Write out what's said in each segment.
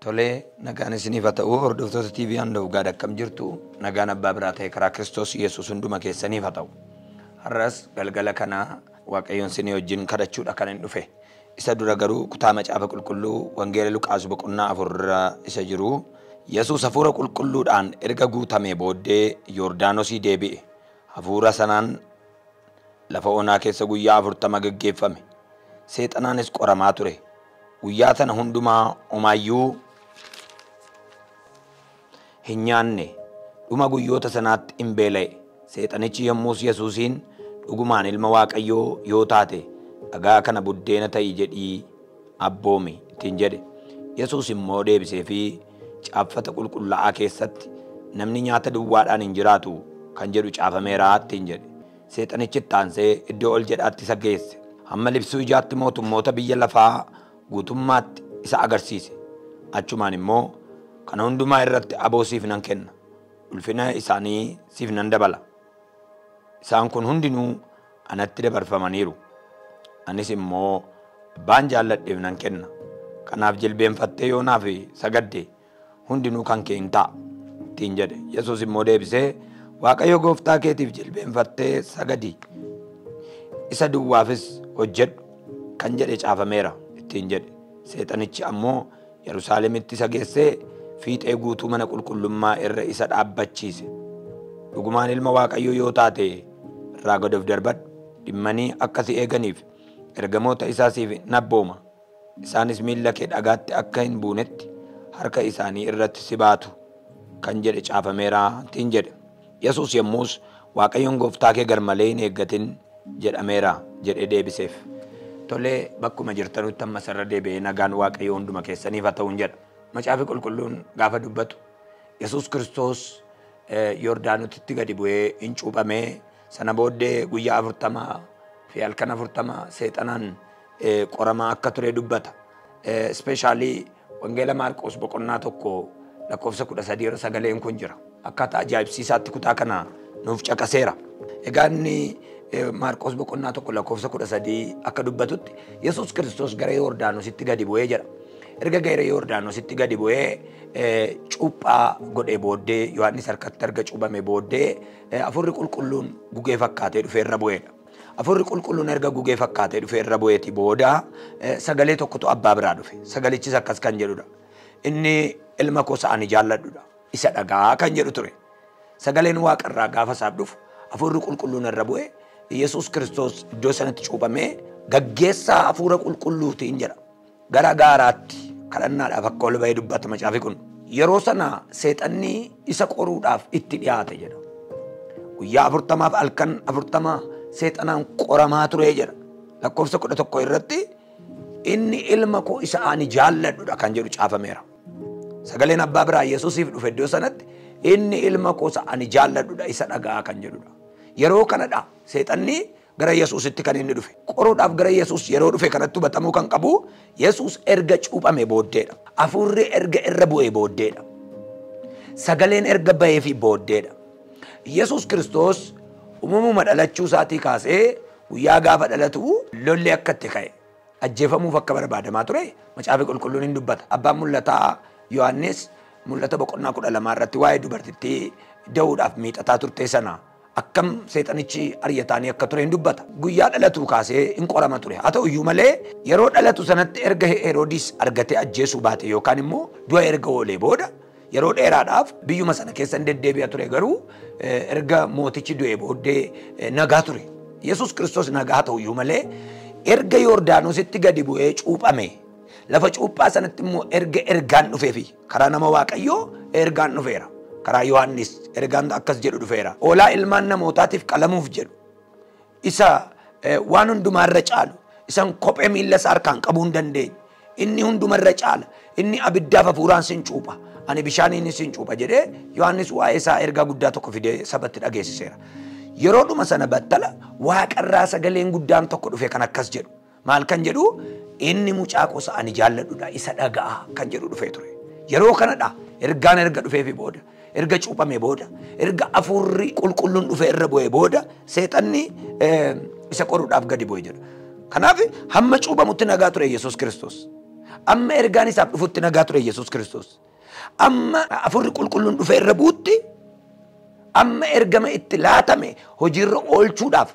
Tolee, nagaan isiniif haa ta'u hordoftoota TV Handa'uugaa akkam jirtu nagaan abbaa biraa ta'e karaa Kiristoos Yesuus hunduma keessaniif haa ta'u. Har'as galgala kana Waaqayyoon isinii wajjin kadhachuudha kan hin dhufe. Isa dura garuu kutaa macaafa qulqulluu Wangeela Luqaas boqonnaa 4 isa jiru Yesuus hafuura qulqulluudhaan erga guutamee booddee Yordaanosii deebi'e. Hafuura sanaan lafa onaa keessa guyyaa 40 gaggeeffame. Seexanaanis qoramaa ture. Guyyaa tana hundumaa omaayyuu hin nyaanne dhuma guyyoota sanaatti hin beela'e. Seexanichi yommus Yesuusiin dhugumaan ilma Waaqayyoo yoo taate dhagaa kana buddeena ta'i jedhii abboomi ittiin jedhe. Yesuus immoo deebisee fi caaffata qulqullaa'aa keessatti namni nyaata duwwaadhaan hin jiraatu kan jedhu caafameera ittiin jedhe. Seexanichi itti aansee iddoo ol jedhaatti isa geesse. Hamma libsuu ijaatti mootummoota biyya lafaa guutummaatti isa agarsiise. Achumaan immoo kana hundumaa irratti aboo siif nan kenna. Ulfina isaanii siif nan dabala. Isaan kun hundinuu anatti dabarfamaniiru. Anis immoo abbaan jaalladheef nan kenna. Kanaaf jilbeenfattee yoo naaf sagadde hundinuu kan kee hin ta'a ittiin jedhe. Yesuus immoo deebisee Waaqayyo gooftaa keetiif jilbeenfattee sagadi. Isa duwwaafis hojjedhu kan jedhe caafameera ittiin jedhe. Seexanichi ammoo Yerusaalemitti isa geessee fiixee guutuu mana qulqullummaa irra isa dhaabbachiise. Dhugumaan ilma Waaqayyoo yoo taate irraa gad of darbadhu. Dhimmanii akka si eeganiif ergamoota isaa siif nabbooma. Isaanis miilla kee dhagaatti akka hin buunetti harka isaanii irratti si baatu kan jedhe caafameera ittiin jedhe. Yesuus yommus Waaqayyoon gooftaa kee garmalee hin eeggatin jedhameera jedhee deebiseef. Tolee, bakkuma jirtanutti amma sarara deebi'ee nagaan Waaqayyoo hunduma keessaniif haa ta'uun jedha. Macaafi qulqulluun gaafa dubbatu Yesuus Kiristoos Yordaanotitti gadi bu'ee hin cuuphamee sana booddee guyyaa 40 fi halkan 40 seexanaan qoramaa akka ture dubbata. Ispeeshaalii Wangeela Maarqos boqonnaa 1 lakkoofsa 13 irra sagaleen kun jira. Akkaataa ajaa'ibsiisaatti kutaa kana nuuf caqaseera. Egaa inni Maarqos boqonnaa 1 lakkoofsa 13 akka dubbatutti Yesuus Kiristoos gara Yordaanositti gadi bu'ee jedha. Erga gara Yordaanositti gadi bu'ee cuuphaa godhee booddee Yohaannis harkatti erga cuuphame booddee hafuurri qulqulluun gugee fakkaatee dhufee irra bu'eedha. Hafuurri qulqulluun erga gugee fakkaatee dhufee irra bu'eeti booda sagalee tokkotu abbaa biraa dhufe. Sagalichis akkas kan jedhudha. Inni ilma koo ani jaalladhudha. Isa dhagaa kan jedhu ture. Sagaleen Waaqarraa gaafa isaaf dhufu hafuurri qulqulluun irra bu'e Yesuus Kiristoos iddoo sanatti cuuphamee gaggeessaa hafuura qulqulluutiin jedha. Gara gaaraatti kadhannaadhaaf akka ol ba'ee dubbata macaafi kun. Yeroo sana seexanni isa qoruudhaaf itti dhiyaate jedha. Guyyaa 40 fi halkan 40 seexanaan qoramaa ture jedha. Lakkoofsa 11 irratti inni ilma koo isa ani jaalladhudha kan jedhu caafameera. Sagaleen abbaa biraa Yesuusiif dhufe iddoo sanatti inni ilma koo isa ani jaalladhudha isa dhagaa kan jedhudha. Yeroo kanadha seexanni gara Yesuusitti kan inni dhufe. Qoruudhaaf gara Yesuus yeroo dhufe kanatti hubatamuu kan qabu Yesuus erga cuuphame booddeedha. Hafuurri erga irra bu'ee booddeedha. Sagaleen erga ba'ee fi booddeedha. Yesuus Kiristoos uumamuma dhalachuu isaatii kaasee guyyaa gaafa dhalatu lolli akka itti ka'e ajjeefamuuf akka barbaadamaa ture macaafi qulqulluun hin dubbata. Abbaan mul'ataa Yohaannis mul'ata boqonnaa 12 irratti waa'ee dubartittii da'uudhaaf miixataa turte sana akkam seexanichi ari'ataanii akka ture hin dubbata. Guyyaa dhalatu kaasee hin qorama ture. Haa ta'u iyyuu malee yeroo dhalatu sanatti erga Heroodis argatee ajjeesuu baate yookaan immoo du'a erga oolee booda yeroo dheeraadhaaf biyyuma sana keessa hin deddeebi'a ture garuu erga mootichi du'ee booddee nagaa ture. Yesuus Kiristoos nagaa ta'u iyyuu malee erga Yordaanositti gadi bu'ee cuuphame lafa cuuphaa sanatti immoo ergaan dhufeefi karaa nama Waaqayyoo ergaan dhufeera. Karaa Yohaannis ergaan akkas jedhu dhufeera. Oolaa ilmaan namootaatiif qalamuuf jedhu. Isa waan hundumaarra caalu. Isan kophee miilla isaa harkaan qabuu hin dandeenye. Inni hundumarra caala. Inni abiddaaf hafuuraan sin cuupha. Ani bishaaniin sin cuupha jedhee Yohaannis waa'ee isaa ergaa guddaa tokko fidee sabatti dhageessiseera. Yeroo dhuma sana battala Waaqarraa sagaleen guddaan tokko dhufe kan akkas jedhu. Maal kan jedhu inni mucaa koo ani jaalladhudha isa dhagaa kan jedhu dhufee ture. Yeroo kanadha ergaan erga dhufeefi booda. Erga cuuphame booda erga hafuurri qulqulluun dhufe irra bu'ee booda seexanni isa qoruudhaaf gadi bu'e jedha. Kanaaf hamma cuuphamutti nagaa ture Yesuus Kiristoos. Amma ergaan isaaf dhufutti nagaa ture Yesuus Kiristoos. Amma afurri qulqulluun dhufee irra buutti. Amma ergama itti laatame hojiirra oolchuudhaaf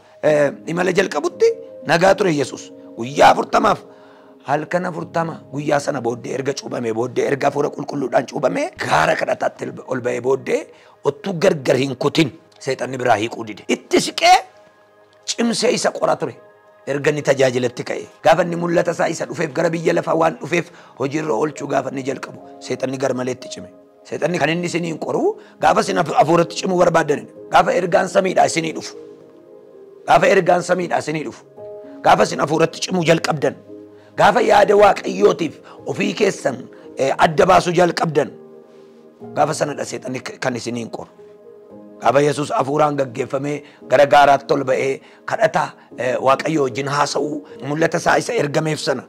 imala jalqabutti nagaa ture Yesuus. Guyyaa 40 halkan 40 guyyaa sana booddee erga cuubamee booddee erga afura qulqulluudhaan cuubamee gaara kadhataatti ol ba'ee booddee ottuu gargar hin kutin seexanni biraa hiiquu dide. Itti siqee cimsee isa qora ture. Erga inni tajaajilatti ka'e. Gaafa inni mul'ata isaa isa dhufeef gara biyya lafaa waan dhufeef hojiirra oolchuu gaafa inni jalqabu seexanni garmaleetti cime. Seexanni kan inni isiniin qoru gaafa isin afuuratti cimuu barbaadan gaafa ergaan samiidhaa isinii dhufu. Gaafa ergaan samiidhaa isinii dhufu. Gaafa isin afuuratti cimuu jalqabdan. Gaafa yaada waaqayyootiif ofii keessan adda baasuu jalqabdan. Gaafa sanadha seexanni kan isiniin qoru. Gaafa Yesuus afuuraan gaggeeffamee gara gaaraatti ol ba'ee kadhata waaqayyoo wajjin haasa'uu mul'ata isaa isa ergameef sana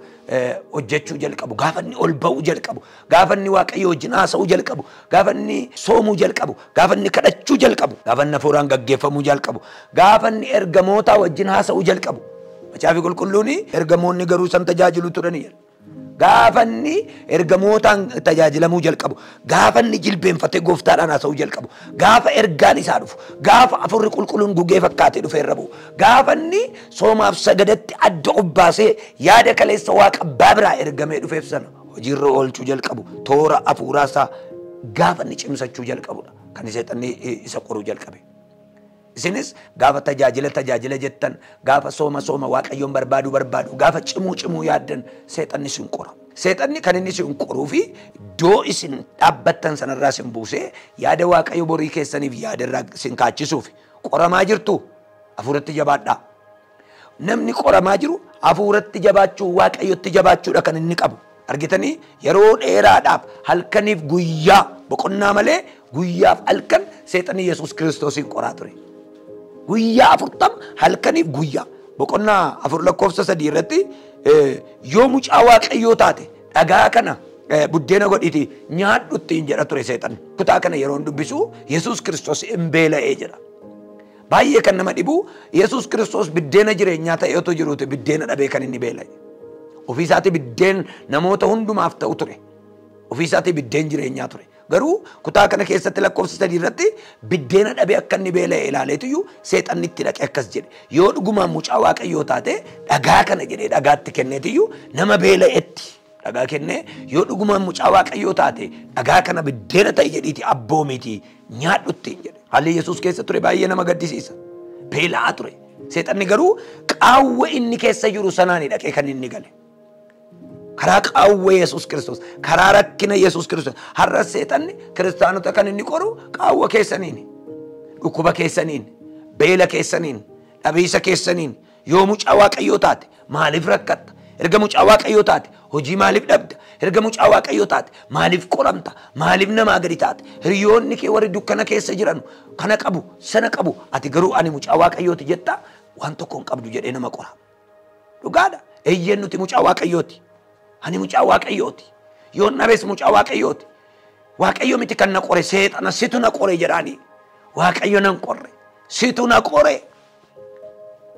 hojjechuu jalqabu. Gaafa inni ol ba'uu jalqabu. Gaafa inni waaqayyoo wajjin haasa'uu jalqabu. Gaafa inni soomuu jalqabu. Gaafa inni kadhachuu jalqabu. Gaafa inni afuuraan gaggeeffamuu jalqabu. Gaafa inni ergamoota wajjin haasa'uu jalqabu. Macaafi qulqulluun ergamoonni garuu san tajaajilu turani. Gaafa inni ergamootaan tajaajilamuu jalqabu. Gaafa inni jilbeenfatee gooftaadhaan haasa'uu jalqabu. Gaafa ergaan isaa dhufu. Gaafa afurri qulqulluun gugee fakkaatee dhufee irra bu'u. Gaafa inni soomaaf sagadatti adda of baasee yaada kaleessa waaqa abbaa biraa ergamee dhufeef sana hojiirra oolchuu jalqabu. Toora afuuraa isaa gaafa inni cimsachuu jalqabudha. Kan seexanni isa qoruu jalqabe. Isinis gaafa tajaajila jettan gaafa sooma waaqayyoon barbaadu gaafa cimuu yaaddan seexanni isin qora. Seexanni kan inni isin qoruu fi iddoo isin dhaabbattan sanarraa isin buusee yaada waaqayyo borii keessaniif yaada irraa isin kaachisuuf qoramaa jirtu afuuratti jabaadhaa. Namni qoramaa jiru afuuratti jabaachuu waaqayyotti jabaachuudha kan inni qabu. Argitanii yeroo dheeraadhaaf halkaniif guyyaa boqonnaa malee guyyaaf halkan seexanni Yesuus Kiristoosin qoraa ture. Guyyaa 40 halkaniif guyyaa boqonnaa 4:3 irratti yoo mucaa waaqayyoo taate dhagaa kana buddeena godhiti nyaadhutti jedha ture seexanni. Kutaa kana yeroo dubbisu Yesuus Kiristoos hin beela'ee jedha. Baay'ee kan nama dhibu Yesuus Kiristoos biddeena jireenyaa ta'eetu jiruuti biddeena dhabee kan inni beela'e. Ofii isaatii biddeen namoota hundumaaf ta'u ture. Ofii isaatii biddeen jireenyaa ture. Garuu kutaa kana keessatti lakkoofsa 3 irratti biddeena dhabee akka inni beela'e ilaaleetuyyuu seexanni itti dhaqee akkas jedhe. Yoo dhugumaan mucaa waaqayyoo taate dhagaa kana jedhee dhagaatti kenneetiyyuu nama beela'etti dhagaa kennee yoo dhugumaan mucaa waaqayyoo taate dhagaa kana biddeena ta'e jedhiiti abboomiiti nyaadhutti jedhe. Haalli Yesuus keessa ture baay'ee nama gaddisiisa. Beela'aa ture. Seexanni garuu qaawwa inni keessa jiru sanaan dhaqee kan inni gale. Karaa qaawwa Yesuus Kiristoos, karaa rakkina Yesuus Kiristoos. Har'a seexanni kiristaanota kan inni qoru qaawwa keessaniin, dhukkuba keessaniin, beela keessaniin, dhabiisa keessaniin. Yoo mucaa waaqayyoo taate maaliif rakkatta? Erga mucaa waaqayyoo taate hojii maaliif dhabda? Erga mucaa waaqayyoo taate maaliif qoramta? Maaliif namaa gadi taate? Hiriyoonni kee warri dukkana keessa jiran kana qabu, sana qabu. Ati garuu ani mucaa waaqayyooti jetta waan tokko hin qabdu jedhee nama qora. Dhugaadha. Eeyyeen nuti mucaa waaqayyooti. Ani mucaa waaqayyooti. Yoon dhabees mucaa waaqayyooti. Waaqayyo miti kan na qore seexana situ na qore jedhaanii. Waaqayyo nan qorre. Situ na qore.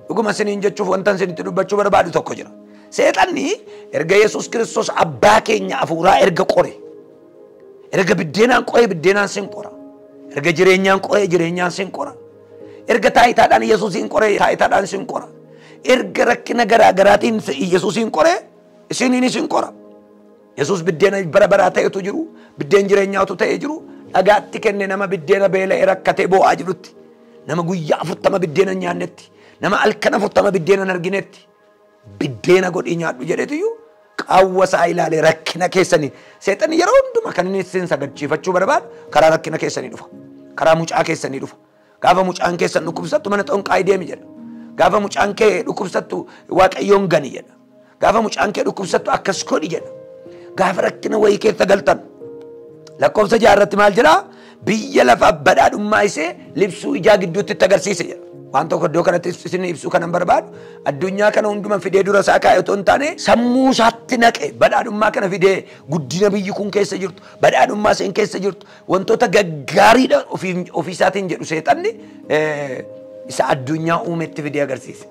Dhuguma isiniin jechuuf wantan isinitti dubbachuu barbaadu tokko jira. Seexanni erga Yesuus Kiristoos abbaa keenya afuuraa erga qore. Erga biddeenaan qore biddeenaan sin qora. Erga jireenyaan qore jireenyaan sin qora. Erga taayitaadhaan Yesuusin qore taayitaadhaan sin qora. Erga rakkina garaa garaatiin Yesuusin qore isiniin isin qora. Yesuus biddeena bara baraa ta'etu jiru, biddeen jireenyaatu ta'ee jiru, dhagaatti kenne nama biddeena beela'ee rakkatee boo'aa jirutti, nama guyyaa 40 biddeena nyaannetti, nama halkan 40 biddeena arginetti, biddeena godhii nyaadhu jedheetiyyuu qaawwa isaa ilaalee rakkina keessanii. Seexanni yeroo hundumaa kan inni isin sagadchiifachuu barbaadu karaa rakkina keessanii dhufa, karaa mucaa keessanii dhufa. Gaafa mucaan keessan dhukkubsattu mana xonqaayii deemi jedha. Gaafa mucaan kee dhukkubsattu waaqayyoon gani jedha. Gaafa mucaan kee dhukkubsattu akkas godhi jedha. Gaafa rakkina wayii keessa galtan lakkoofsa 6 irratti maal jedhaa? Biyya lafaaf badhaadhummaa isee libsuu ijaa gidduutti itti agarsiise jedha. Waan tokko iddoo kanatti isin ibsuu kanan barbaadu addunyaa kana hunduma fidee dura isaa kaa'e otoo hin taane sammuu isaatti naqe badhaadhummaa kana fidee guddina biyyi kun keessa jirtu badhaadhummaa isheen keessa jirtu wantoota gaggaariidha ofii isaatiin jedhu seexanni isa addunyaa uumetti fidee agarsiise.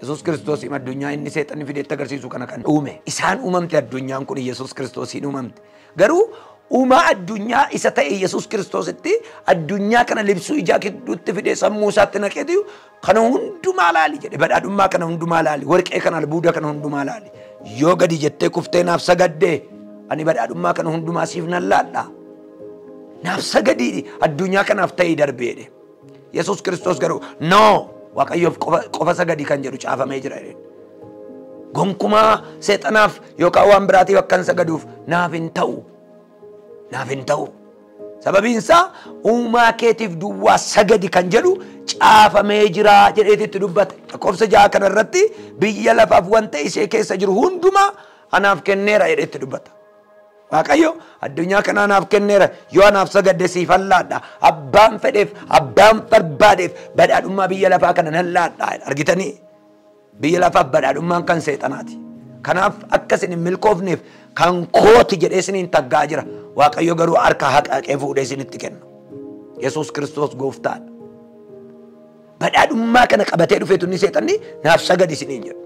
Yesus Kiristoos hima addunyaa inni seexanni fideetti agarsiisu kana kan uume. Isaan uumamte addunyaan kun Yesus Kiristoosiin uumamte. Garuu uumaa addunyaa isa ta'e Yesus Kiristoositti addunyaa kana libsuu ijaa gidduutti fidee sammuu isaatti naqeetu kana hundumaa laali jedhe. Badhaadhummaa kana hundumaa laali. Warqee kana albuuda kana hundumaa laali. Yoo gadi jettee kuftee naaf sagaddee ani badhaadhummaa kana hundumaa siif nan laadha. Naaf sagadii addunyaa kanaaf ta'ee darbeedhe. Yesus Kiristoos garuu no Waaqayyoof qofa sagadii kan jedhu caafamee jira. Gonkumaa seexanaaf yookaan waan biraatiif akkan sagaduuf naaf hin ta'u. Naaf hin ta'u. Sababiin isaa uumaa keetiif duwwaa sagadi kan jedhu caafamee jira jedheetitti dubbate. Lakkoofsa 6 kanarratti biyya lafaaf wanta ishee keessa jiru hundumaa anaaf kenneera jedheetti dubbata. Waaqayyo addunyaa kana anaaf kenneera yoo anaaf sagadde siifan laadha. Abbaan fedheef abbaan barbaadeef badhaadhummaa biyya lafaa kana nan laadha. Argitanii biyya lafaaf badhaadhummaan kan seexanaati. Kanaaf akkasin hin milkoofneef kan kooti jedhee isiniin taggaa jira. Waaqayyo garuu harka haqaqee fuudhee isinitti kenna. Yesus Kiristoos gooftaadha. Badhaadhummaa kana qabatee dhufeetu inni seexanni naaf sagadi isiniin jedhu.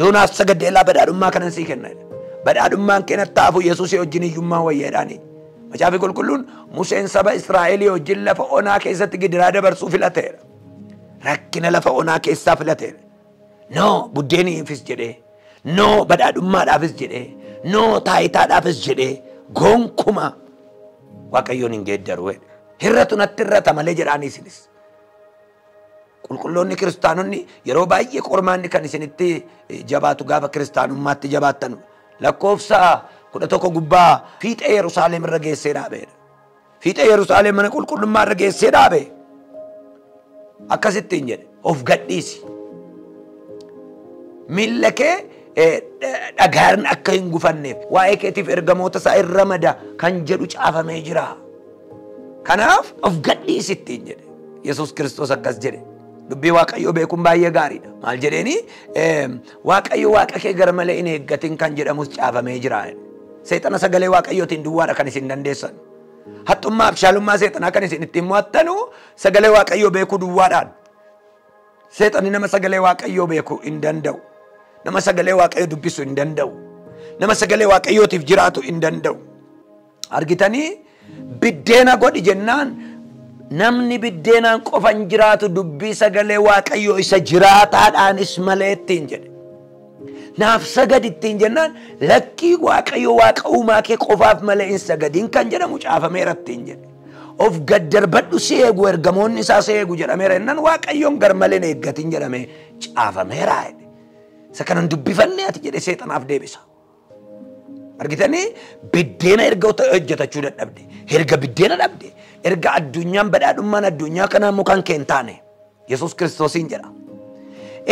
Yoo naaf sagadde ilaa badhaadhummaa kanan sii kenna. Badhaadhummaan keenatti taafu Yesuus wajjin hiyyummaa wayyeedhaani. Macaafi qulqulluun Museen saba Israa'el wajjin lafa onaa keessatti gidiraa dabarsuu filateera. Rakkina lafa onaa keessaa filateera. No buddeeniifis jedhee. No badhaadhummaadhaafis jedhee. No taayitaadhaafis jedhee. Gonkuma Waaqayyoon hin geeddaru. Hirratu natti hirrata malee jedhaan isinis. Qulqulloonni kiristaanonni yeroo baay'ee qormaanni kan isinitti jabaatu gaafa kiristaanummaatti jabaattan. Lakkoofsa 11 gubbaa fiixee Yerusaalem irra geessee dhaabeera. Fiixee Yerusaalem mana qulqullummaa irra geessee dhaabe. Akkasittiin jedhe of gadhiisi. Miilla kee dhagaan akka hin gufanneef waa'ee keetiif ergamoota isaa irra mada kan jedhu caafamee jira. Kanaaf of gadhiisittiin jedhe. Yesus Kiristoos akkas jedhe. Dubbii Waaqayyoo beekuun baay'ee gaariidha. Maal jedheeni Waaqayyo Waaqa kee gar malee hin eeggatin kan jedhamus caafamee jira. Seexana sagalee Waaqayyootiin duwwaadha kan isin dandeessan. Haxxummaa fi shaalummaa seexanaa kan isin ittiin mo'attanu sagalee Waaqayyoo beekuu duwwaadhaan. Seexanni nama sagalee Waaqayyoo beekuu hin danda'u. Nama sagalee Waaqayyoo dubbisuu hin danda'u. Nama sagalee Waaqayyootiif jiraatu hin danda'u. Argitanii biddeena godhi jennaan namni biddeenaan qofan jiraatu dubbii sagalee Waaqayyoo isa jiraataadhaanis malee ittiin jedhe. Naaf sagadi ittiin jennaan lakkii Waaqayyoo Waaqa uumaa kee qofaaf malee hin sagadin kan jedhamu caafameera ittiin jedhe. Of gaddarbadhu si eegu ergamoonni isaa si eegu jedhameera jennaan Waaqayyoon gar malee hin eeggatin jedhamee caafameera. Isa kanan dubbifannee ati jedhe seexanaaf deebisa. Argitanii biddeena erga hojjetachuu dadhabde. Erga biddeena dhabde. Erga addunyaan badhaadhummaan addunyaa kanaa mukaan kee hin taane Yesus Kiristoosiin jedha.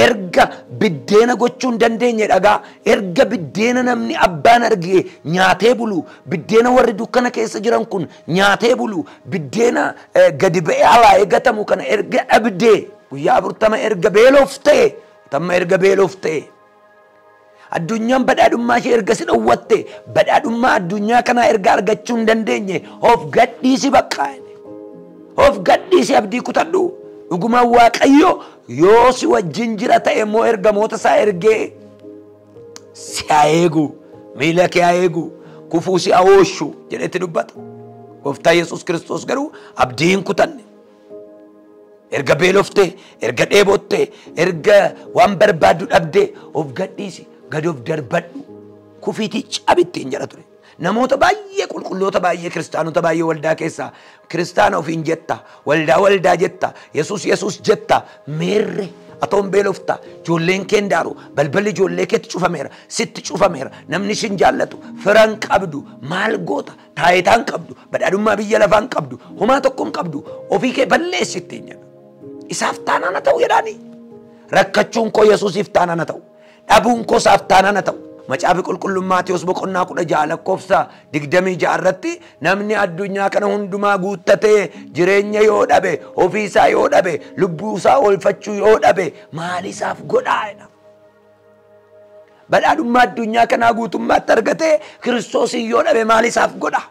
Erga biddeena gochuu hin dandeenye dhagaa. Erga biddeena namni abbaan argee nyaatee bulu. Biddeena warri dukkana keessa jiran kun nyaatee bulu. Biddeena gadi ba'ee alaa eegatamu kana erga dhabdee guyyaa 40 erga beelooftee tamma erga beelooftee. Addunyaan badhaadhummaa ishee erga si dhowwatte badhaadhummaa addunyaa kanaa erga argachuu hin dandeenye of gadhiisi bakka. Of gadhiisi abdii kutadhu. Dhugumaan Waaqayyo yoo si wajjin jira ta'e immoo ergamoota isaa ergee si haa eegu, miila kee haa eegu, kufuu si haa oolchu jedhetti dubbata. Gooftaa Yesus Kiristoos garuu abdii hin kutanne. Erga beeloftee, erga dheebottee, erga waan barbaaddu dhabdee of gadhiisi. Gad of darbadhu kufiitii cabittiin jedha ture. Namoota baay'ee qulqulloota baay'ee kiristaanota baay'ee waldaa keessaa kiristaana ofiin jetta, waldaa jetta, Yesus jetta, meerre atoon beelofta, ijoolleen kee daaru, balballi ijoollee keetti cufameera, sitti cufameera, namni sin jaallatu, firan qabdu, maal goota, taayitaan qabdu, badhaadhummaa biyya lafaan qabdu, homaa tokkoon qabdu, ofii kee balleessittiin jedha. Isaaf taanaan haa ta'u jedhaani. Rakkachuun koo Yesuusiif taanaan haa ta'u. Dhabuun koo isaaf taanaan haa ta'u. Macaafi qulqulluun Maatiyos boqonnaa 16 lakkoofsa 26 irratti namni addunyaa kana hundumaa guuttatee jireenya yoo dhabe, ofii isaa yoo dhabe, lubbuu isaa oolfachuu yoo dhabe maalisaaf godhaa? Badhaadhummaa addunyaa kanaa guutummaatti argatee Kiristoosin yoo dhabe maalisaaf godha?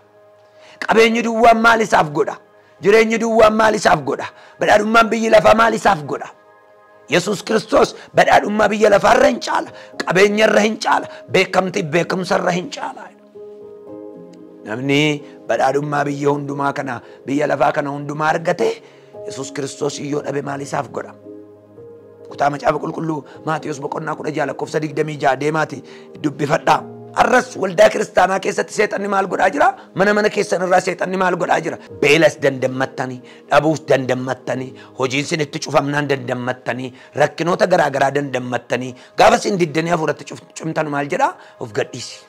Qabeenyi duwwaan maalisaaf godha? Jireenyi duwwaan maalisaaf godha? Badhaadhummaan biyyi lafaa maalisaaf godha? Yesus Kristos badhaadhummaa biyya lafaarra hin caala, qabeenyarra hin caala, beekamtii beekumsarra hin caala. Namni badhaadhummaa biyya hundumaa kana biyya lafaa kana hundumaa argate Yesus Kristos yoo dhabe maal isaaf godha? Kutaa macaafa qulqulluu Maatiyos boqonnaa 16:26 deemaati dubbifadhaa. Arras waldaa kiristaanaa keessatti seexanni maal godhaa jira? Mana keessan irraa seexanni maal godhaa jira? Beelas dandammattanii, dhabuus dandammattanii, hojiin isinitti cufamnaan dandammattanii, rakkinoota garaagaraa dandammattanii, gaafa isin diddanii hafuuratti cimtan maal jedhaa? Of gadhiisi.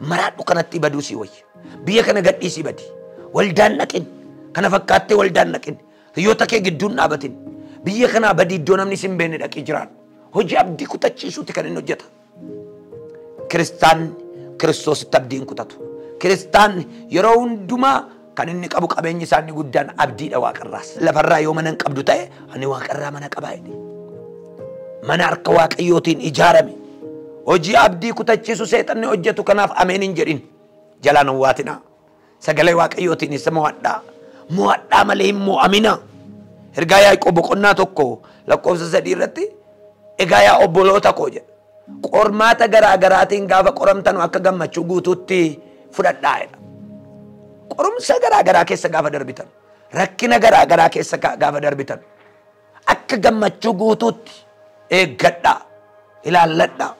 Maraadhu kanatti baduu si wayya. Biyya kana gadhiisi badi. Waldaan naqin. Kana fakkaattee waldaan naqin. Hiyyoota kee gidduun dhaabatin. Biyya kana badi iddoo namni sin beekne dhaqee jiraan. Hojii abdii kutachiisuuti kan inni hojjeta. Kiristaan Kiristoositti abdiin kutatu. Kiristaan yeroo hundumaa kan inni qabu qabeenyi isaanii guddaan abdiidha waaqarraas. Lafarraa yoo mana hin qabdu ta'e ani waaqarraa mana qabaa jedhe. Mana harka waaqayyootiin ijaarame. Hojii abdii kutachiisu seexanni hojjetu kanaaf ameen hin jedhin. Jalaan hawwaatina. Sagalee waaqayyootiin isa mo'adhaa. Mo'adhaa malee hin mo'amina. Ergaa Yaaqoob boqonnaa 1:3 irratti egaa yaa obboloota koo jedha. Qormaata garaagaraatiin gaafa qoramtan akka gammachuu guutuutti fudhadhaa jedha. Qorumsa garaagaraa keessa gaafa darbitan, rakkina garaagaraa keessa gaafa darbitan akka gammachuu guutuutti eeggadhaa, ilaalladhaa.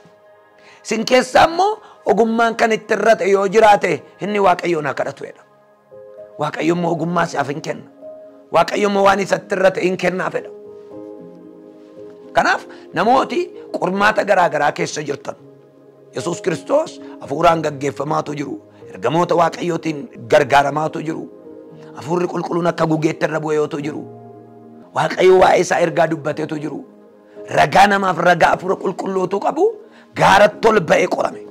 Sin keessa immoo ogummaan kan itti irrate yoo jiraate inni Waaqayyoon haa kadhatu jedha. Waaqayyo immoo ogummaa siif hin kenna. Waaqayyo immoo waan isatti irrate hin kennaaf jedha. Kanaaf namooti qormaata garaagaraa keessa jirtan Yesus Kristos hafuuraan gaggeeffamaatu jiru. Ergamoota Waaqayyootiin gargaaramaatu jiru. Hafuurri qulqulluun akka gugeetti irra bu'eetu jiru. Waaqayyo waa'ee isaa ergaa dubbateetu jiru. Ragaa namaaf ragaa hafuura qulqulluutu qabu gaaratti ol ba'ee qorame.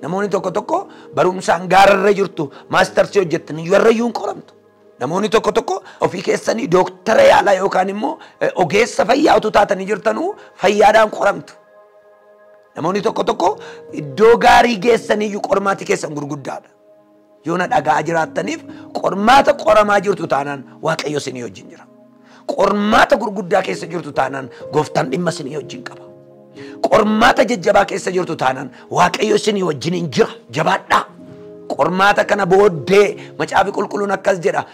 Namoonni tokko barumsaan gaararra jirtu maastarsii hojjettanii warrayyuu hin qoramtu. Namoonni tokko ofii keessanii dooktara yaalaa yookaan immoo ogeessa fayyaa utuu taatanii jirtanuu fayyaadhaan qoramtu. Namoonni tokko iddoo gaarii geessanii qormaati keessan gurguddaadha. Yoo na dhagaa jiraattaniif qormaata qoramaa jirtu taanaan Waaqayyo isinii wajjin jira. Qormaata gurguddaa keessa jirtu taanaan Gooftaan dhimma isinii wajjin qaba. Qormaata jajjabaa keessa jirtu taanaan Waaqayyo isinii wajjin hin jira. Jabaadhaa. Qormaata kana booddee macaafi qulqulluun akkas jedha.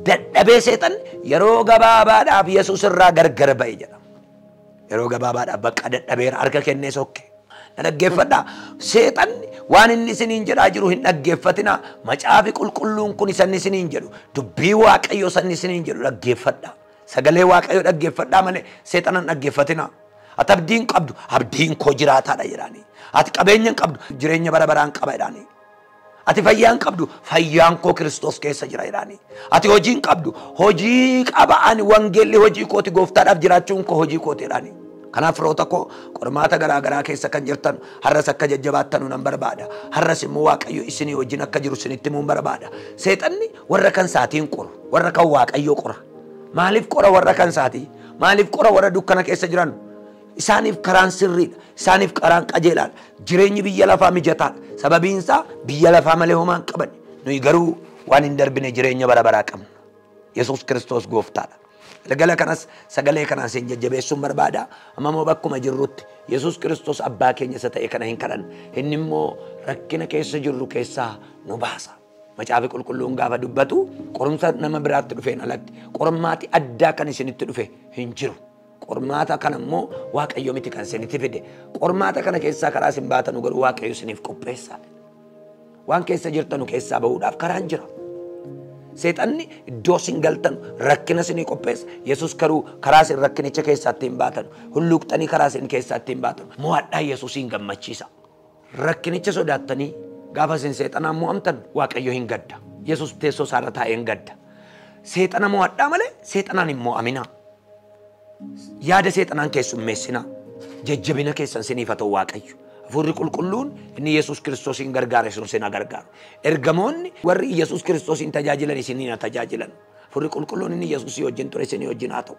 Dadhabee seexan yeroo gabaabaadhaaf Yesuus irraa gargar ba'e jedha. Yeroo gabaabaadhaaf bakka dadhabeera harka kennee sokke. Na dhaggeeffadhaa. Seexan waan inni isiniin jedhaa jiru hin dhaggeeffatinaa. Macaafi qulqulluun kun isanni isiniin jedhu. Dubbii Waaqayyoo sanni isiniin jedhu dhaggeeffadhaa. Sagalee Waaqayyoo dhaggeeffadhaa malee seexanan dhaggeeffatinaa. Ati abdiin qabdu abdiin koo jiraataadha jedhaanii. Ati qabeenya qabdu jireenya bara baraan qaba jedhaanii. Ati fayyaan qabdu fayyaan koo Kiristoos keessa jira jedhaanii. Ati hojiin qabdu hojii qaba ani wangeelli hojii kooti Gooftaadhaaf jiraachuun koo hojii kooti jedhaanii. Kanaaf firoota koo qormaata garaagaraa keessa kan jirtan har'as akka jajjabaattanuu nan barbaada. Har'as immoo Waaqayyo isinii wajjin akka jiru isinitti himuun barbaada. Seexanni warra kan saatiin qoru, warra kan Waaqayyoo qora. Maaliif qora warra kan saatii? Maaliif qora warra dukkana keessa jiran? Isaaniif karaan sirriidha. Isaaniif karaan qajeelaadha. Jireenyi biyya lafaa mijataadha. Sababiin isaa biyya lafaa malee homaa hin qaban. Nuyi garuu waan hin darbine jireenya bara baraa qabna. Yesus Kiristoos Gooftaadha. Galgala kanas sagalee kanaan isin jajjabeessuun barbaada. Amma immoo bakkuma jirrutti Yesus Kiristoos abbaa keenya isa ta'e kana hin kadhanna. Inni immoo rakkina keessa jirru keessaa nu baasa. Macaafi qulqulluun gaafa dubbatu qorumsa nama biraatti dhufeen alatti qormaati addaa kan isinitti dhufe hin jiru. Qormaata kana immoo Waaqayyo miti kan isinitti fide. Qormaata kana keessaa karaa isin baatanu garuu Waaqayyo isiniif qopheessa. Waan keessa jirtanu keessaa bahuudhaaf karaan jira. Seexanni iddoo isin galtan rakkina isinii qopheessa. Yesus garuu karaa isin rakkinicha keessaa ittiin baatan hulluuqxanii karaa isin keessaa ittiin baatan mo'adhaa Yesuusiin gammachiisa. Rakkinicha sodaattanii gaafa isin seexanaan mo'amtan Waaqayyo hin gadda. Yesus teessoo isaarra taa'ee hin gadda. Seexana mo'adhaa malee seexanaan hin mo'amina. Yaada seexanaan keessummeessina. Jajjabina keessan isiniif haa ta'u Waaqayyo. Hafuurri qulqulluun inni Yesus Kiristoosiin gargaara sun isin gargaaru. Ergamoonni warri Yesus Kiristoosiin tajaajilan isiniin tajaajilan. Hafuurri qulqulluun inni Yesuusii wajjin ture isinii wajjin haa ta'u.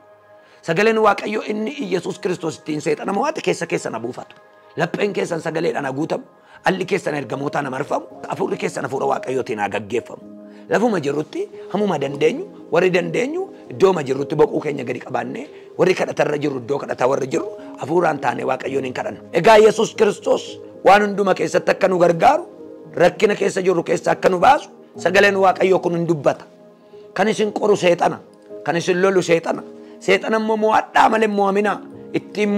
Sagaleen Waaqayyo inni Yesus Kiristoos ittiin seexana mo'ate keessa na buufatu. Lapheen keessan sagaleedhaan guutamu. Alli keessan ergamootaan marfamu. Hafuurri keessan hafuura Waaqayyootiin haa gaggeeffamu. Lafuma jirrutti hamuma dandeenyu warri dandeenyu iddoo ma jirrutti boquu keenya gadi qabaannee warri kadhatarra jirru iddoo kadhataa warri jirru hafuuraan taanee Waaqayyoon hin kadhannu. Egaa Yesuus Kiristoos waan hunduma keessatti akka nu gargaaru rakkina keessa jirru keessa akka nu baasu sagaleen Waaqayyoo kun hin dubbata. Kan isin qoru seexana, kan isin lolu seexana. Seexana immoo mo'adhaa malee mo'aminaa. Ittiin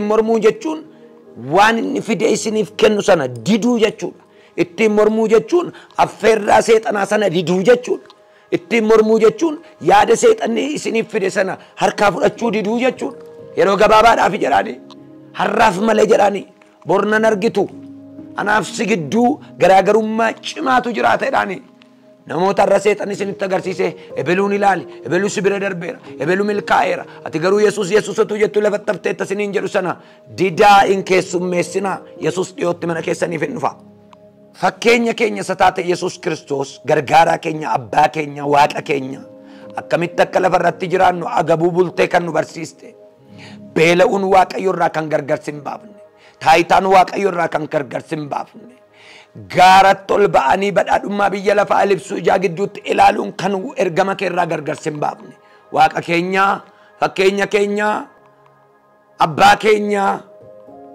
mormuu jechuun waan inni fide isiniif kennu sana diduu jechuudha. Ittiin mormuu jechuun affeerraa seexanaa sana diduu jechuudha. Ittiin mormuu jechuun yaada seexanni isiniif fide sana harkaa fudhachuu diduu jechuudha. Yeroo gabaabaadhaaf jedhaanii har'aaf malee jedhaanii bornan argitu anaaf si gidduu garaagarummaa cimaatu jiraata jedhaanii. Namoota irra seexanni isinitti agarsiise ebeluun ilaali, ebeluu si bira darbeera, ebeluu milkaa'eera. Ati garuu Yesuusatu jettu lafatti hafteetta isiniin jedhu sana didaa hin keessummeessinaa. Yesuus dhiyootti mana keessaniif hin dhufa. Fakkeenya keenya isa taate Yesuus Kiristoos gargaaraa keenya, abbaa keenya, waaqa keenya akkamitti akka lafarratti jiraannu agabuu bultee kan nu barsiiste. Beela'uun Waaqayyo irraa kan gargarsi hin baafne. Taayitaan Waaqayyo irraa kan gargarsi hin baafne. Gaaratti ol ba'anii badhaadhummaa biyya lafaa libsuu ijaa gidduutti ilaaluun kan ergama kee irraa gargarsi hin baafne. Waaqa keenya, fakkeenya keenya, abbaa keenya,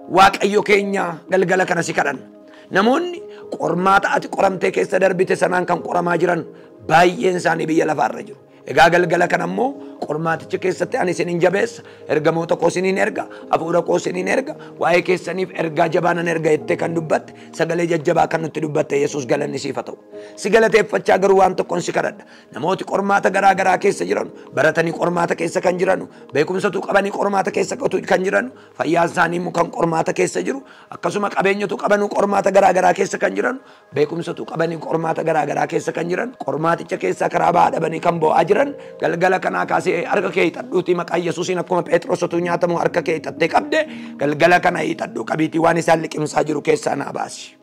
Waaqayyo keenya galgala kana si kadhanna. Namoonni qormaata ati qoramtee keessa darbite sanaan kan qoramaa jiran baay'een isaanii biyya lafaarra jiru. Egaa galgala kana immoo qormaaticha keessatti ani isiniin jabeessa. Ergamoota koo isiniin erga, hafuura koo isiniin erga, waa'ee keessaniif ergaa jabaanan erga jettee kan dubbatte, sagalee jajjabaa kan nutti dubbatte Yesuus galanni siif haa ta'u. Si galateeffachaa garuu waan tokkoon si kadhadha. Namooti qormaata garaa garaa keessa jiran, baratanii qormaata keessa kan jiran, beekumsatu qabanii qormaata keessa kan jiran, fayyaan isaanii immoo kan qormaata keessa jiru, akkasuma qabeenyatu qabanuu qormaata garaa garaa keessa kan jiran, beekumsatu qabanii qormaata garaa garaa keessa kan jiran, qormaaticha keessa karaa ba'aa dhabanii kan bo'aa jiran, galgala kanaa kaasee harka kee hiixadhuutii maqaa Yesuusiin akkuma Phexrosotu nyaatamu harka kee hiixattee qabde galgala kana hiixadhuu qabiitii waan isaan liqimsaa jiru keessaa naa baasi.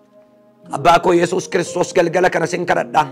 Abbaa koo Yesuus Kiristoos galgala kana sin kadhadha.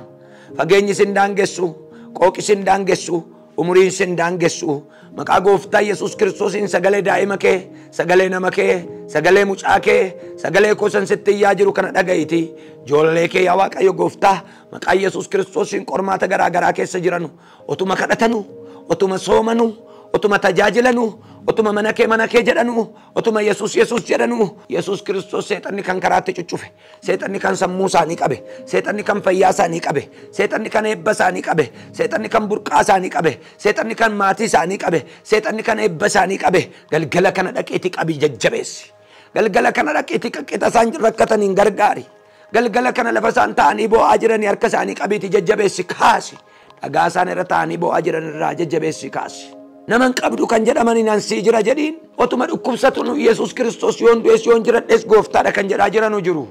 Fageenyi sin daangessu, qooqi sin daangessu, umuriin sin daangessu. Maqaa Gooftaa Yesuus Kiristoosiin sagalee daa'ima kee, sagalee nama kee, sagalee mucaa kee, sagalee koo san sitti iyyaa jiru kana dhaga'iiti. Ijoollee kee yaa Waaqayyo Gooftaa maqaa Yesuus Kiristoosiin qormaata garaa garaa keessa jiranu otuma kadhatanu, otuma soomanu, otuma tajaajilanu, otuma mana kee jedhanu, otuma Yesuus jedhanu. Yesuus Kiristoos seexanni kan karaatti cuccufe, seexanni kan sammuu isaanii qabe, seexanni kan fayyaa isaanii qabe, seexanni kan eebba isaanii qabe, seexanni kan burqaa isaanii qabe, seexanni kan maatii isaanii qabe, seexanni kan eebba isaanii qabe. Galgala kana dhaqeeti qabii jajjabeessi. Galgala kana dhaqeeti qaqqeeta isaan rakkataniin gargaari. Galgala kana lafa isaan ta'anii bo'aa jiranii harka isaanii qabiiti jajjabeessi kaasi. Dhagaa isaan irra ta'anii bo'aa jiran irraa jajjabeessi kaasi. Naman qabdu kan jedhamanii nansii jira jedhiin otuma dhukkubsatu nu Yesuus Kiristoos yoon du'es yoon jiradhes Gooftaadha kan jedhaa jiranu jiru.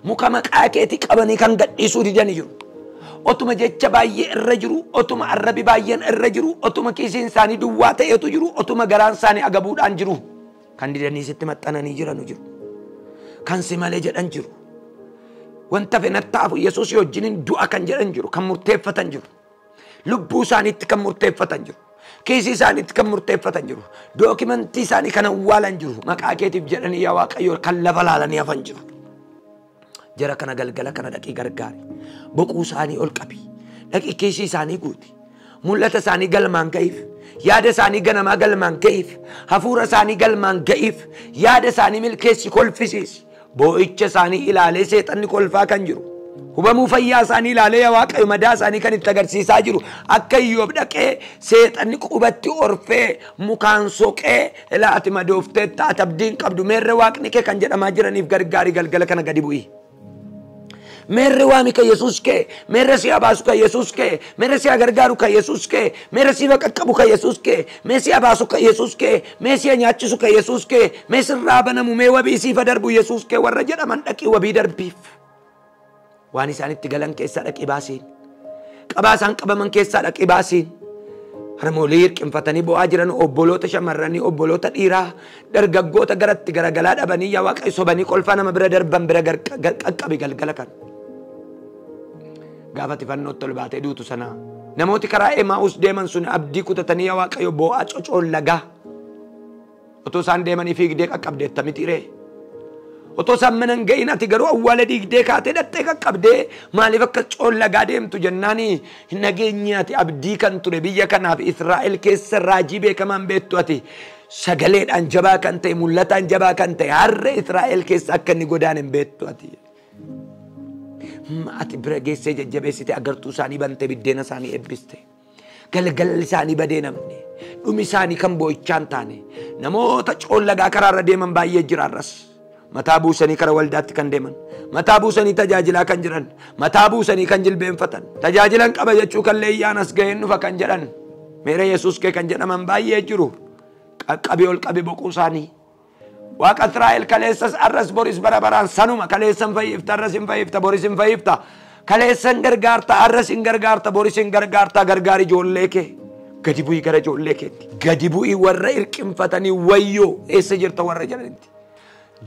Muka maqaa keetii qabanii kan gadhiisuu didanii jiru. Otuma jecha baay'ee irra jiru, otuma arrabi baay'een irra jiru, otuma kiisiin isaanii duwwaa ta'etu jiru, otuma garaan isaanii agabuudhaan jiru. Kan didanii sitti maxxananii jiranu jiru. Kan si malee jedhan jiru. Wanta fenattaafu Yesuus wajjiniin du'a kan jedhan jiru, kan murteeffatan jiru. Lubbuu isaaniitti kan murteeffatan jiru. Kiisii isaaniitti kan murteeffatan jiru. Dookimentii isaanii kan awwaalan jiru. Maqaa keetiif jedhanii yaa Waaqayyo kan lafa laalanii hafan jiru. Jara kana galgala kana dhaqii gargaari. Boquu isaanii ol qabi. Dhaqii kiisii isaanii guuti. Mul'ata isaanii galmaan ga'iif. Yaada isaanii ganamaa galmaan ga'iif. Hafuura isaanii galmaan ga'iif. Yaada isaanii milkeessi kolfisiisi. Boo'icha isaanii ilaalee seexanni kolfaa kan jiru. Hubamuu fayyaa isaanii ilaalee yaa Waaqayyo madaa isaanii kan itti agarsiisaa jiru. Akka Iyyoob dhaqee seexanni qubatti orfee mukaan soqee ilaati madooftee taate abdiin qabdu meerre Waaqni kee kan jedhamaa jiraniif gargaarii galgala kana gadi bu'i. Meerre waami ka Yesuus kee, meerre si abaasu ka Yesuus kee, meerre si gargaaru ka Yesuus kee, meerre si qaqqabu ka Yesuus kee, mee si abaasu ka Yesuus kee, mee si nyaachisu ka Yesuus kee, mee sirraa banamu mee wabii siifa darbu Yesuus kee warra jedhaman dhaqii wabii darbiif. Waan isaanitti galan keessaa dhaqii baasiin. Qabaa isaan qabaman keessaa dhaqii baasiin. Harmoolii hirqinfatanii bo'aa jiran obboloota shamarranii, obboloota dhiiraa, dargaggoota garatti garagalaa dhabanii yaa Waaqayyo sobanii kolfaa nama bira darban bira qaqqabi galgala kan. Gaafati fannootti ol baatee duutu sanaa. Namooti karaa Emaa'us deeman sun abdii kutatanii yaa Waaqayyo bo'aa cocoon lagaa. Otoo isaan deemanii fiigdee qaqqabdeetta miti ree. otoo sammanan ga'in ati garuu awwaala diigdee kaatee dhattee qaqqabdee maaliif akka coollagaa deemtu jennaani nageenyaati abdii kan ture biyya kanaaf Israa'el keessa raajii beekamaan beektu ati sagaleedhaan jabaa kan ta'e mul'ataan jabaa kan ta'e har'a Israa'el keessa akka inni godaan hin beektu ati bira geessee jajjabeessite agartuu isaanii bantee biddeena isaanii eebbiste galgalli isaanii badee namni dhumi isaanii kan boo'ichaan taane namoota coollagaa karaarra deeman baay'ee jira arras mataa buusanii kara waldaatti kan deeman mataa buusanii tajaajilaa kan jiran mataa buusanii kan jilbeenfatan tajaajilan qaba jechuu kan leeyyaan as ga'een dhufa kan jedhan meera Yesuus kee kan jedhaman baay'ee jiru qaqqabii ol qabii boquu isaanii waaqa Israa'el kaleessas arras boris bara baraan sanuma kaleessan fayyifta arras hin fayyifta boris hin fayyifta kaleessan gargaarta arras hin gargaarta boris hin gargaarta gargaari ijoollee kee gadi bu'ii gara ijoollee keetti gadi bu'ii warra irqinfatanii wayyoo eessa jirta warra jedhanitti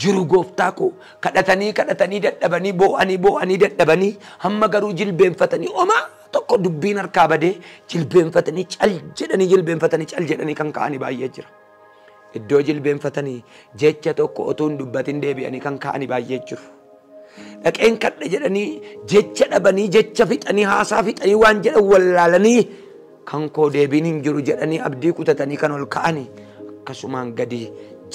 jiru gooftaa koo kadhatanii dadhabanii boo'anii dadhabanii hamma garuu jilbeenfatanii oma tokko dubbiin harkaa badee jilbeenfatanii cal jedhanii kan ka'anii baay'ee jira. Iddoo jilbeenfatanii jecha tokko otoo hin dubbatin deebi'anii kan ka'anii baay'ee jiru. Dhaqeen kadha jedhanii jecha dhabanii jecha fixanii haasaa fixanii waan jedhan wallaalanii kan koo deebiin hin jiru jedhanii abdii kutatanii kan ol ka'anii akkasumaan gadi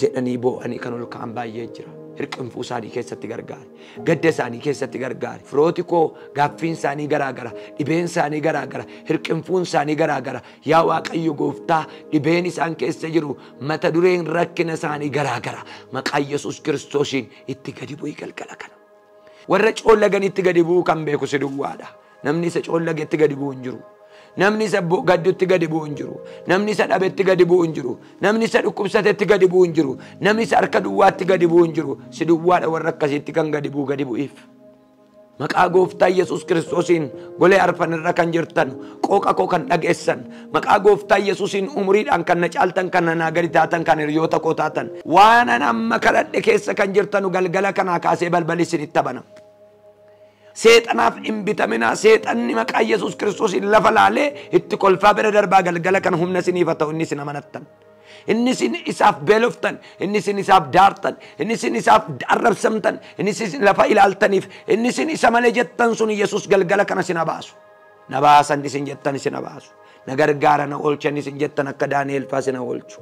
jedhanii boo'anii kan ol ka'an baay'ee jira. Hirqinfuu isaanii keessatti gargaari. Gadda isaanii keessatti gargaari. Firooti koo gaaffiin isaanii garaagara. Dhibeen isaanii garaagara. Hirqinfuun isaanii garaagara. Yaa Waaqayyo Gooftaa dhibeen isaan keessa jiru mata dureen rakkina isaanii garaagara. Maqaa Yesuus Kiristoosiin itti gadi bu'ii galgala kana. Warra coollagan itti gadi bu'uu kan beeku si duwwaadha. Namni isa coollage itti gadi bu'u hin jiru. Namni isa gaddutti gadi bu'u hin jiru. Namni isa dhabetti gadi bu'u hin jiru. Namni isa dhukkubsatetti gadi bu'u hin jiru. Namni isa harka duwwaatti gadi bu'u hin jiru. Si duwwaadha warra akkasitti kan gadi bu'u gadi bu'iif. Maqaa Gooftaa Yesuus Kiristoosiin golee arfan irra kan jirtan qooqa koo kan dhageessan maqaa Gooftaa Yesuusiin umuriidhaan kan na caaltan kan na gadi taatan kan hiriyoota koo taatan waan amma kadhadhe keessa kan jirtanu galgala kanaa kaasee balballi isinitti banama. Seexanaaf hin bitamina seexanni maqaa Yesuus Kiristoosiin lafa laalee itti kolfaa bira darbaa galgala kan humna isiniif haa ta'u inni isin amanattan. Inni isin isaaf beeloftan, inni isin isaaf daartan, inni isin isaaf arrabsamtan, inni isin lafa ilaaltaniif, inni isin isa malee jettan sun Yesuus galgala kana isin baasu. Na baasan isin jettan isin baasu. Na gargaara na oolchan isin jettan akka Daani'el faa isin oolchu.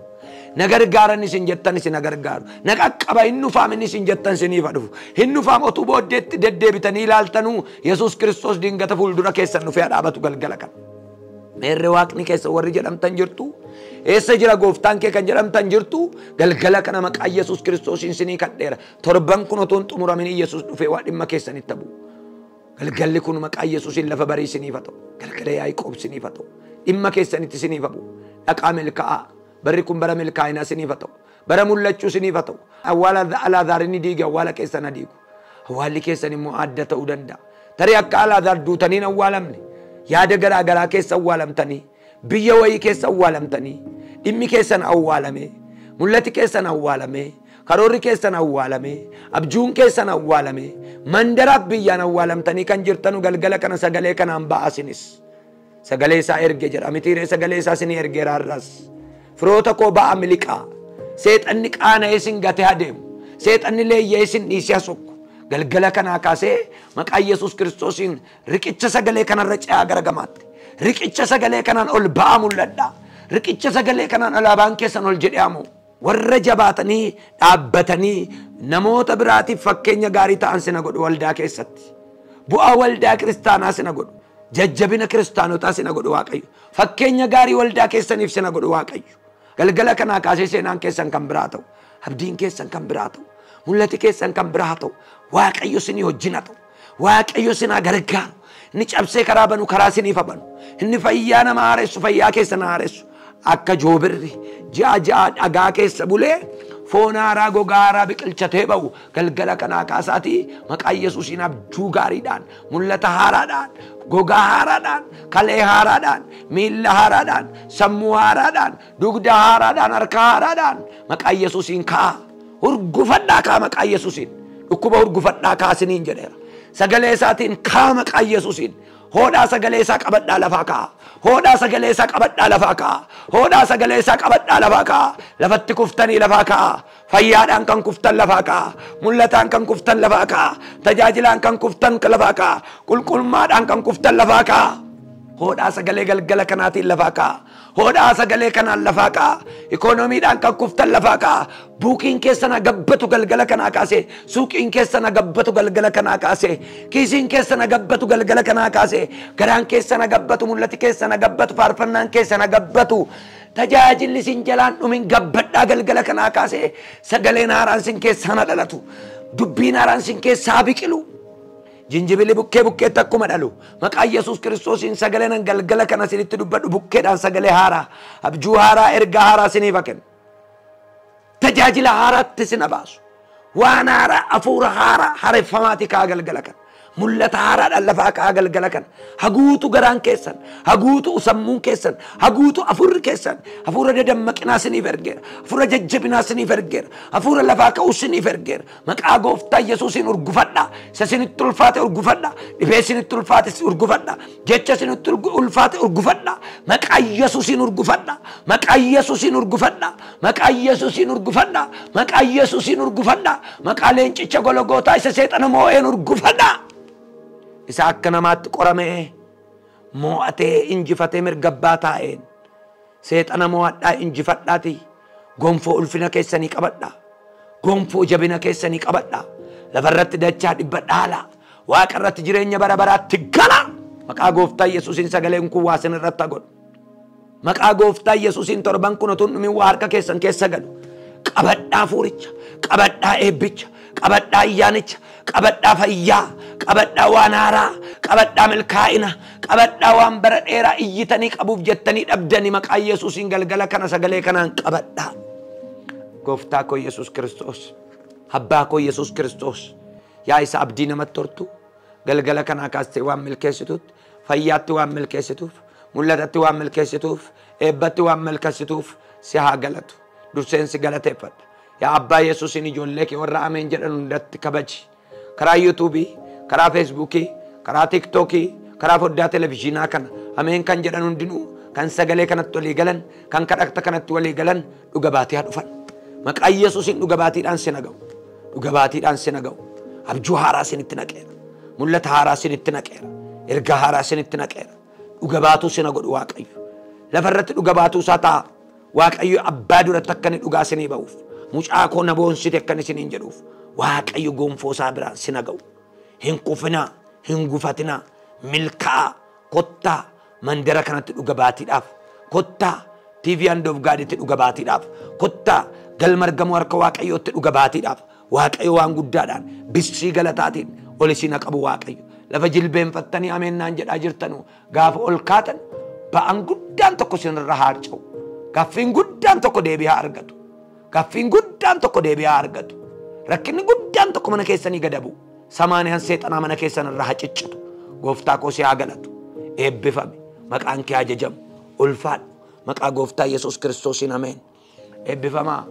Na gargaaran isin jettan isin gargaaru. Na qaqqaba hin nufaam isin jettan isiniif dhufu. Hin nufaam otuu booddeetti deddeebitanii ilaaltanuu Yesuus Kiristoos dingata fuuldura keessan dhufee dhaabatu galgala kana. Meerre waaqni keessa warri jedhamtan jirtu. Eessa jira gooftaan kee kan jedhamtan jirtu galgala kana maqaa Yesuus Kiristoosiin isinii kadheera. Torban kun otoon xumuramin Yesuus dhufee waa dhimma keessanitti ta'u. Galgalli kun maqaa Yesuusiin lafa barii isiniif haa ta'u. Galgala Yaaqoob isiniif haa ta'u. Dhimma keessanitti isiniif haa ta'u. Dhaqaa milkaa'aa. Barri kun bara milkaa'inaa isiniif haa ta'u. Bara mul'achuu isiniif haa ta'u. Awwaala Alaazaar inni diige awwaala keessan haa diigu. Awwaalli keessan immoo adda ta'uu danda'a. Tarii akka Alaazaar duutaniin awwaalamne. Yaada garaagaraa keessa awwaalamtanii. Biyya wayii keessa awwaalamtanii. Dhimmi keessan awwaalame. Mul'ati keessan awwaalame. Karoorri keessan awwaalame. Abjuun keessan awwaalame. Mandaraaf biyyaan awwaalamtanii kan jirtanu galgala kana sagalee kanaan ba'asinis. Sagalee isaa erge jedha. Mitiiree sagalee isaa isin ergeera har'as. Firoota koo ba'a miliqaa. Seexanni qaana'ee isin gatee adeemu. Seexanni leeyyee isin dhiisee sokku. Galgala kanaa kaasee maqaa Yesuus Kiristoosiin riqicha sagalee kanarra ce'aa gara gamaatti. Riqicha sagalee kanaan ol ba'aa mul'adha. Riqicha sagalee kanaan alaabaan keessan ol jedhee hamu. Warra jabaatanii dhaabbatanii namoota biraatiif fakkeenya gaarii ta'an sina godhu waldaa keessatti. Bu'aa waldaa kiristaanaa sina godhu. Jajjabina kiristaanotaa sina godhu Waaqayyo. Fakkeenya gaarii waldaa keessaniif sina godhu Waaqayyo. Galgala kanaa kaasee seenaan keessan kan biraa ta'u. Abdiin keessan kan biraa ta'u. Mul'ati keessan kan biraa ta'u. Waaqayyo sinii wajjin haa ta'u. Waaqayyo sinaa gargaaru. Inni cabsee karaa banu karaa siniif banu. Inni fayyaa nama haaressu fayyaa keessa na haaressu. Akka joobirri ji'a dhagaa keessa bulee foon haaraa gogaa haaraa biqilchatee ba'u galgala kanaa kaasaatii maqaa Yesuusiin abjuu gaariidhaan mul'ata haaraadhaan gogaa haaraadhaan kalee haaraadhaan miilla haaraadhaan sammuu haaraadhaan dugda haaraadhaan harka haaraadhaan maqaa Yesuusiin kaa urgufadhaa kaa maqaa Yesuusiin dhukkuba urgufadhaa kaasiniin jedheera. Sagalee isaatiin kaa maqaa Yesuusiin Hoda sagalee isaa qabadhaa lafaa ka'a. Hoda sagalee isaa qabadhaa lafaa ka'a. Hoda sagalee isaa qabadhaa lafaa ka'a. Lafatti kuftanii lafaa ka'a. Fayyaadhaan kan kuftan lafaa ka'a. Mul'ataan kan kuftan lafaa ka'a. Tajaajilaan kan kuftan lafaa ka'a. Qulqullummaadhaan kan kuftan lafaa ka'a. Hoda sagalee galgala kanaatiin lafaa ka'a. Hoda sagalee kanaan lafaa ka'a. Ikoonomiidhaan kan kuftan lafaa ka'a. Buukiin keessan gabbatu galgala kanaa kaase. Suuqiin keessan gabbatu galgala kanaa kaase. Kiisiin keessan gabbatu galgala kanaa kaase. Garaan keessan gabbatu, mul'ati keessan gabbatu, faarfannaan keessan gabbatu. Tajaajilli sin jalaan dhumin gabbadhaa galgala kanaa kaase. Sagaleen haaraan sin keessaa dhalatu. Dubbiin haaraan sin keessaa biqilu. Jinjibili bukkee takkuma dhalu. Maqaa Yesuus Kiristoosiin sagaleen galgala kana sinitti dubbadhu bukkeedhaan sagalee haaraa. Abjuu haaraa, ergaa haaraa siniif kennu. Tajaajila haaraatti sin baasu. Waan haaraa, hafuura haaraa haareffamaati kaa galgala kana. Mul'ata haaraadhaan lafaa kaa galgala kana. Haguutu garaan keessan, haguutu sammuun keessan, haguutu hafuurri keessan. Hafuura dadammaqinaa siniif ergeera. Hafuura jajjabinaa siniif ergeera. Hafuura lafaa ka'uu siniif ergeera. Maqaa Gooftaa Yesuusiin urgufadhaa. Isa sinitti ulfaate urgufadhaa. Dhibee sinitti ulfaate urgufadhaa. Jecha sinitti ulfaate urgufadhaa. Maqaa Yesuusiin urgufadhaa. Maqaa Yesuusiin urgufadhaa. Maqaa Yesuusiin urgufadhaa. Maqaa Yesuusiin urgufadhaa. Maqaa leencicha Golgootaa isa seexana moo'een urgufadhaa. Isa akka namaatti qoramee mo'atee injifatee mirga abbaa taa'een seexana mo'adhaa injifadhaati. Gonfoo ulfina keessanii qabadhaa. Gonfoo jabina keessanii qabadhaa. Lafarratti dachaa dhibbadhaa. Waaqa irratti jireenya bara baraatti gala. Maqaa Gooftaa Yesuusiin sagaleen kun waa isin irratti godhu. Maqaa Gooftaa Yesuusiin torban kun utuu dhumin waa harka keessan keessa galu. Qabadhaa fuuricha, qabadhaa eebbicha, qabadhaa ayyaanicha, qabadhaa fayyaa, qabadhaa waan haaraa, qabadhaa milkaa'ina, qabadhaa waan bara dheeraa iyyitanii qabuuf jettanii dhabdanii maqaa Yesuusiin galgala kana sagalee kanaan qabadhaa. Gooftaa koo Yesuus Kiristoos, abbaa koo Yesuus Kiristoos, yaa isa abdii namatti hortu galgala kanaa kaastee waan milkeessituutti, fayyaatti waan milkeessituuf, mul'atatti waan milkeessituuf, eebbatti waan milkeessituuf si haa galatu. Durseensi galateeffadha. Yaa abbaa Yesuusiin ijoollee kee warra ameen jedhan hundatti kabaji. Karaa yuutuubii, karaa feesbuukii, karaa tiiktookii, karaa foddaa televiziyoonaa kana ameen kan jedhan hundinuu kan sagalee kanatti walii galan, kan kadhata kanatti walii galan dhuga baatii haa dhufan. Maqaa Yesuusiin dhuga baatiidhaan si naga'u. Dhuga baatiidhaan si naga'u. Abjuu haaraa sinitti naqeera. Mul'ata haaraa sinitti naqeera. Ergaa haaraa sinitti naqeera. Dhuga baatuu si nagodhu Waaqayyo. Lafarratti dhuga baatuu isaa ta'a. Waaqayyo abbaa duratti akka inni dhugaa isinii ba'uuf. Mucaa koo na boonsite akka isiniin jedhuuf. Waaqayyo gonfoo isaa biraan si naga'u. Hin kufinaa, hin gufatinaa, milkaa'aa, kottaa mandara kanatti dhuga baatiidhaaf. Kottaa TV and of Gaaditti dhuga baatiidhaaf. Kottaa galma argamu harka Waaqayyootti dhuga baatiidhaaf. Waaqayyo waan guddaadhaan bissii galataatiin ol isin qabu Waaqayyo. Lafa jilbeenfattanii ameennaan jedhaa jirtanu gaafa ol kaatan ba'aan guddaan tokko isinirra harca'u. Gaaffiin guddaan tokko deebi'aa argatu. Gaaffiin guddaan tokko deebi'aa argatu. Rakkinni guddaan tokko mana keessanii gadabu. Samaaniyaan seexanaa mana keessanirra haciccatu. Gooftaa koo si haa galatu. Eebbifame. Maqaan kee ajajamu. Ulfaadhu. Maqaa Gooftaa Yesuus Kiristoosiin ameen. Eebbifamaa.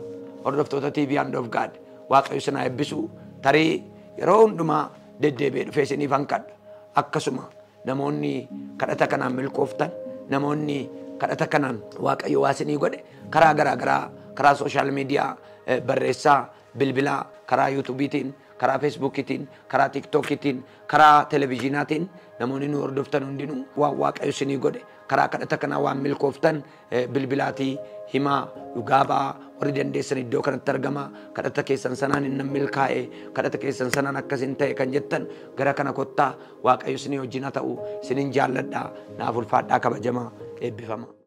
Hordoftoota TV and of God. Waaqayyo isin haa eebbisu. Tarii yeroo hundumaa deddeebi'ee dhufee isiniif hanqadha. Akkasuma namoonni kadhata kanaan milkooftan, namoonni kadhata kanaan Waaqayyo waa isinii godhe karaa garaa karaa sooshaal miidiyaa barreessaa bilbilaa karaa yuutuubiitiin, karaa feesbuukiitiin, karaa tiiktookiitiin, karaa televiziyoonaatiin namoonni nu hordoftan hundinuu waan Waaqayyo isinii godhe karaa kadhata kanaa waan milkooftan bilbilaatii himaa dhugaa ba'aa warri dandeessan iddoo kanatti argama. Kadhata keessan sanaan inni milkaa'e, kadhata keessan sanaan akkasin ta'e kan jettan gara kana kottaa Waaqayyo isinii wajjin haa ta'u. Isinin jaalladhaa. Naaf ulfaadhaa kabajamaa. Eebbifama.